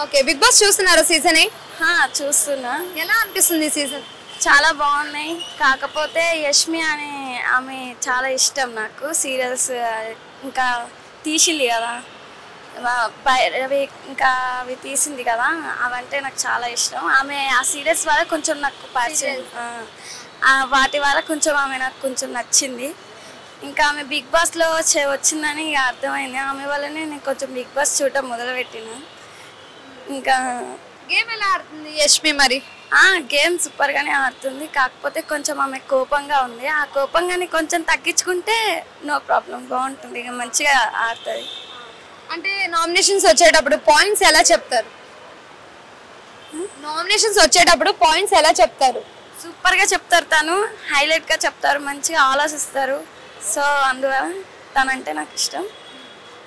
Okay, big boss చూస్తున్నారా season 8? చూస్తున్నా. ఎలా అనిపిస్తుంది ఈ సీజన్? చాలా బాగున్నాయి. కాకపోతే యష్మి అనే ఆమె చాలా ఇష్టం నాకు. సీరియల్స్ ఇంకా తీసింది కదా, అవి ఇంకా అవి తీసింది కదా, అవంటే నాకు చాలా ఇష్టం. ఆమె ఆ సీరియల్స్ వల్ల కొంచెం నాకు పరిచయం, వాటి వల్ల కొంచెం ఆమె నాకు కొంచెం నచ్చింది. ఇంకా ఆమె బిగ్ బాస్లో వచ్చిందని అర్థమైంది. ఆమె వల్లనే నేను కొంచెం బిగ్ బాస్ చూడటం మొదలుపెట్టిన. ఇంకా గేమ్ ఎలా ఆడుతుంది యష్మి మరి? గేమ్ సూపర్గానే ఆడుతుంది. కాకపోతే కొంచెం ఆమె కోపంగా ఉంది. ఆ కోపంగాని కొంచెం తగ్గించుకుంటే నో ప్రాబ్లం, బాగుంటుంది, ఇక మంచిగా ఆడుతుంది. అంటే నామినేషన్స్ వచ్చేటప్పుడు పాయింట్స్ ఎలా చెప్తారు? సూపర్గా చెప్తారు. తను హైలైట్గా చెప్తారు, మంచిగా ఆలోచిస్తారు. సో అందువల్ల తనంటే నాకు ఇష్టం.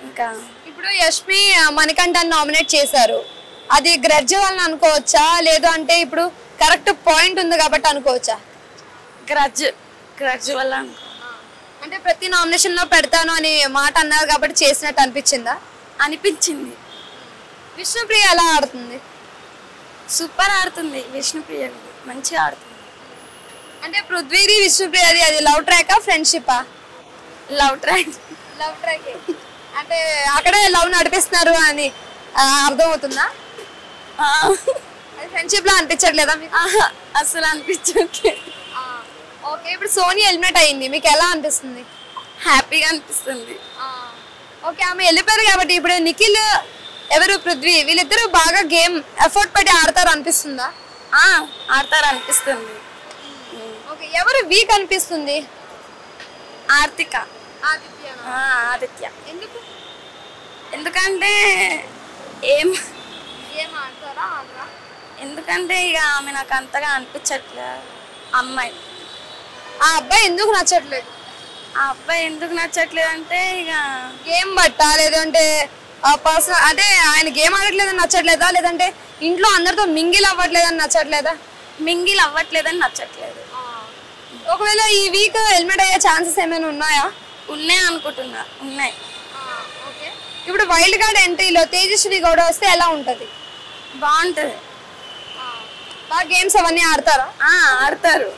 ఇంకా ఇప్పుడు యష్మి మణికంఠని నామినేట్ చేశారు, అది గ్రడ్జ్ వల్ల అనుకోవచ్చా, లేదు అంటే ఇప్పుడు కరెక్ట్ పాయింట్ ఉంది కాబట్టి అనుకోవచ్చా? గ్రడ్జ్ వల్ల అంటే ప్రతి నామినేషన్ లో పెడతాను అని మాట అన్నారు కాబట్టి చేసినట్టు అనిపించిందా? అనిపించింది. విష్ణుప్రియ ఎలా ఆడుతుంది? సూపర్ ఆడుతుంది. విష్ణుప్రియ మంచిగా ఆడుతుంది. అంటే పృథ్వీది విష్ణుప్రియది అది లవ్ ట్రాకా ఫ్రెండ్షిపా? Love track. అంటే అక్కడే లవ్ నడిపిస్తున్నారు అని అర్థమవుతుందా? ఫ్రెండ్షిప్ లా అనిపించట్లేదా మీకు? అసలు అనిపించట్లేదు. ఓకే, ఇప్పుడు సోనీ ఎలిమినేట్ అయింది, మీకు ఎలా అనిపిస్తుంది? హ్యాపీగా అనిపిస్తుంది. ఓకే, ఆమె వెళ్ళిపోయారు కాబట్టి ఇప్పుడు నిఖిల్ ఎవరు పృథ్వీ వీళ్ళిద్దరూ బాగా గేమ్ ఎఫర్ట్ పెట్టి ఆడతారు అనిపిస్తుందా? ఆడతారు అనిపిస్తుంది. ఓకే, ఎవరు వీక్ అనిపిస్తుంది? ఆదిత్య. ఎందుకంటే ఎందుకంటే ఇక ఆమె నాకు అంతగా అనిపించట్లేదు. అమ్మాయి ఆ అబ్బాయి ఎందుకు నచ్చట్లేదు? అంటే ఇక గేమ్ బట్టా, లేదంటే పర్సనల్ అంటే ఆయన గేమ్ ఆడట్లేదని నచ్చట్లేదా, లేదంటే ఇంట్లో అందరితో మింగిల్ అవ్వట్లేదని నచ్చట్లేదా? మింగిల్ అవ్వట్లేదని నచ్చట్లేదు. ఒకవేళ ఈ వీక్ హెల్మెట్ అయ్యే ఛాన్సెస్ ఏమైనా ఉన్నాయా? ఉన్నాయి అనుకుంటున్నా. ఉన్నాయి. ఇప్పుడు వైల్డ్ కార్డ్ ఎంట్రీలో తేజస్వి గౌడ వస్తే ఎలా ఉంటది? బాగుంటది. బాగా గేమ్స్ అవన్నీ ఆడతారా? ఆడతారు.